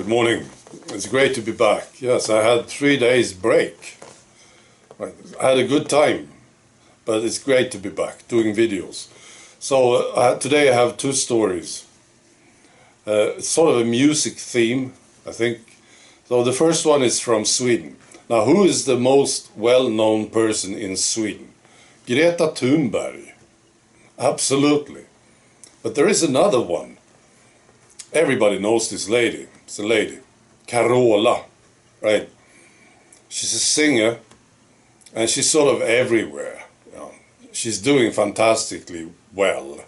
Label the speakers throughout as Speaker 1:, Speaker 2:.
Speaker 1: Good morning. It's great to be back. Yes, I had 3 days break. I had a good time, but it's great to be back doing videos. So today I have two stories. It's sort of a music theme, I think. So the first one is from Sweden. Now, who is the most well-known person in Sweden? Greta Thunberg. Absolutely. But there is another one. Everybody knows this lady. It's a lady. Carola, right? She's a singer, and she's sort of everywhere. You know. She's doing fantastically well.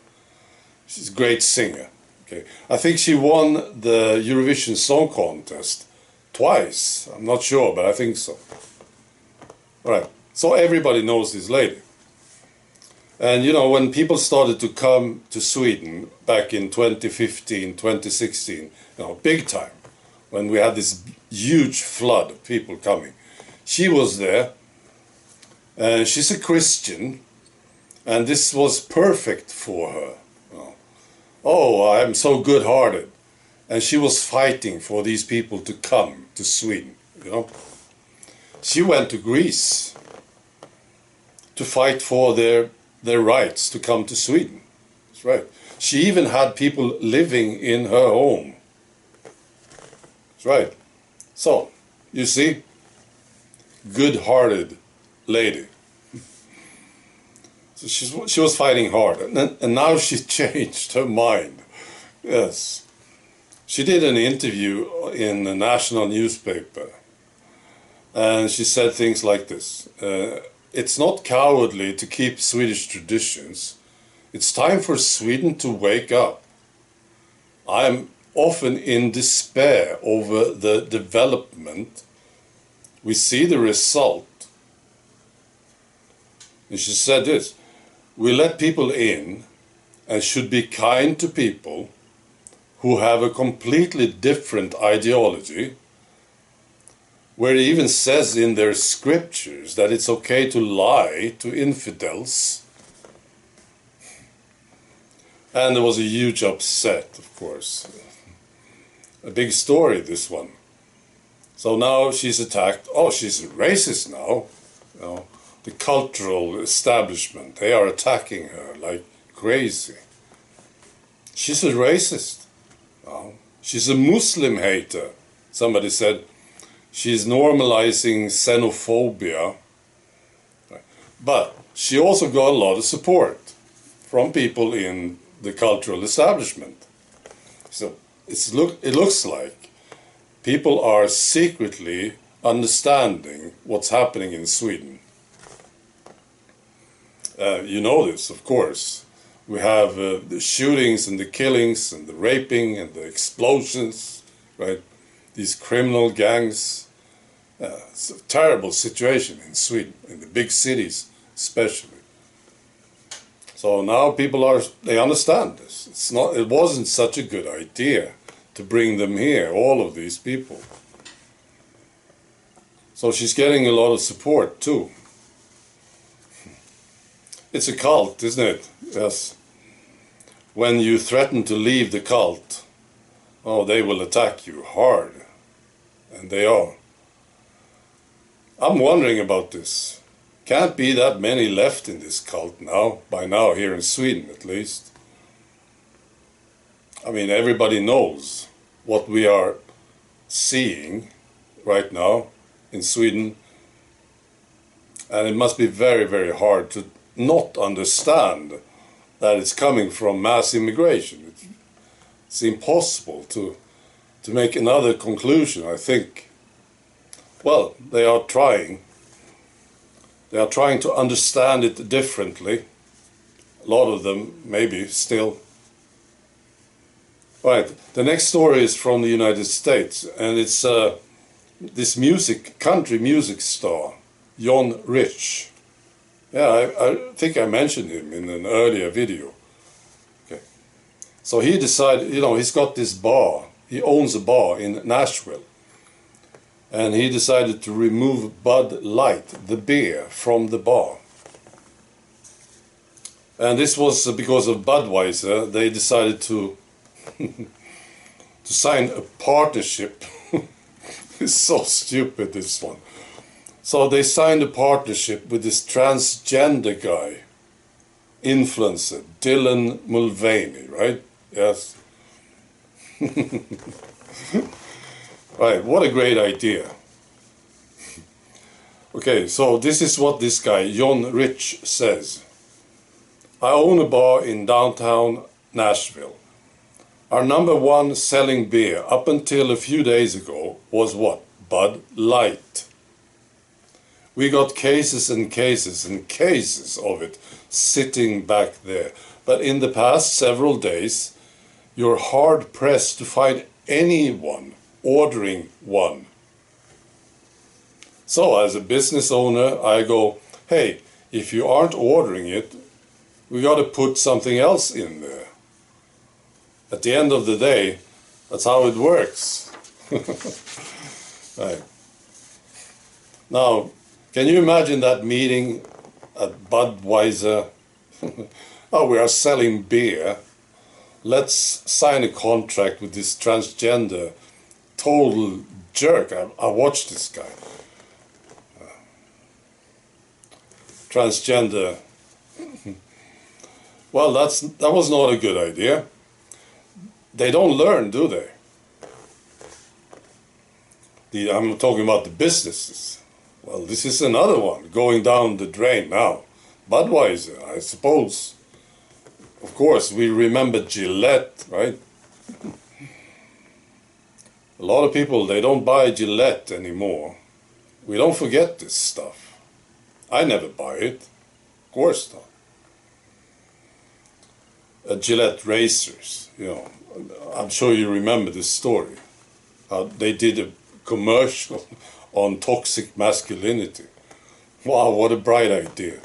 Speaker 1: She's a great singer. Okay, I think she won the Eurovision Song Contest twice. I'm not sure, but I think so. All right. So everybody knows this lady. And you know, when people started to come to Sweden back in 2015, 2016, you know, big time, when we had this huge flood of people coming, she was there. And she's a Christian, and this was perfect for her. You know. Oh, I'm so good-hearted. And she was fighting for these people to come to Sweden, you know. She went to Greece to fight for their rights to come to Sweden. That's right. She even had people living in her home. That's right. So, you see, good-hearted lady. So she was fighting hard, and now she changed her mind. Yes. She did an interview in a national newspaper, and she said things like this. It's not cowardly to keep Swedish traditions. It's time for Sweden to wake up. I am often in despair over the development. We see the result. And she said this, we let people in and should be kind to people who have a completely different ideology, where it even says in their scriptures that it's okay to lie to infidels. And there was a huge upset, of course. A big story, this one. So now she's attacked. Oh, she's a racist now. You know, the cultural establishment, they are attacking her like crazy. She's a racist. Oh, she's a Muslim hater. Somebody said, she's normalizing xenophobia, but she also got a lot of support from people in the cultural establishment. So it looks like people are secretly understanding what's happening in Sweden. You know this, of course. We have the shootings and the killings and the raping and the explosions, right? These criminal gangs. It's a terrible situation in Sweden, in the big cities especially. So now people they understand this. It wasn't such a good idea to bring them here, all of these people. So she's getting a lot of support too. It's a cult, isn't it? Yes. When you threaten to leave the cult, oh, they will attack you hard. And they are. I'm wondering about this. Can't be that many left in this cult now, by now, here in Sweden at least. I mean, everybody knows what we are seeing right now in Sweden. And it must be very, very hard to not understand that it's coming from mass immigration. It's impossible to make another conclusion, I think. Well, they are trying. They are trying to understand it differently. A lot of them, maybe, still. Right, the next story is from the United States, and it's this country music star, John Rich. Yeah, I think I mentioned him in an earlier video. Okay. So he decided, you know, he's got this bar. He owns a bar in Nashville. And he decided to remove Bud Light, the beer, from the bar. And this was because of Budweiser. They decided to to sign a partnership. It's so stupid, this one. So they signed a partnership with this transgender guy, influencer, Dylan Mulvaney, right? Yes. Right, what a great idea. Okay, so this is what this guy, John Rich, says. I own a bar in downtown Nashville. Our number one selling beer up until a few days ago was what? Bud Light. We got cases and cases and cases of it sitting back there. But in the past several days, you're hard pressed to find anyone ordering one. So as a business owner, I go, hey, if you aren't ordering it, we got to put something else in there. At the end of the day, that's how it works. Right. Now, can you imagine that meeting at Budweiser? Oh, we are selling beer. Let's sign a contract with this transgender total jerk. I watched this guy. Transgender. Well, that was not a good idea. They don't learn, do they? I'm talking about the businesses. Well, this is another one going down the drain now. Budweiser, I suppose. Of course, we remember Gillette, right? A lot of people, they don't buy Gillette anymore. We don't forget this stuff. I never buy it. Of course not. Gillette razors, you know. I'm sure you remember this story. They did a commercial on toxic masculinity. Wow, what a bright idea.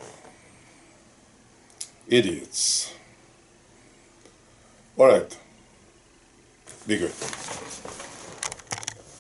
Speaker 1: Idiots. All right. Be good.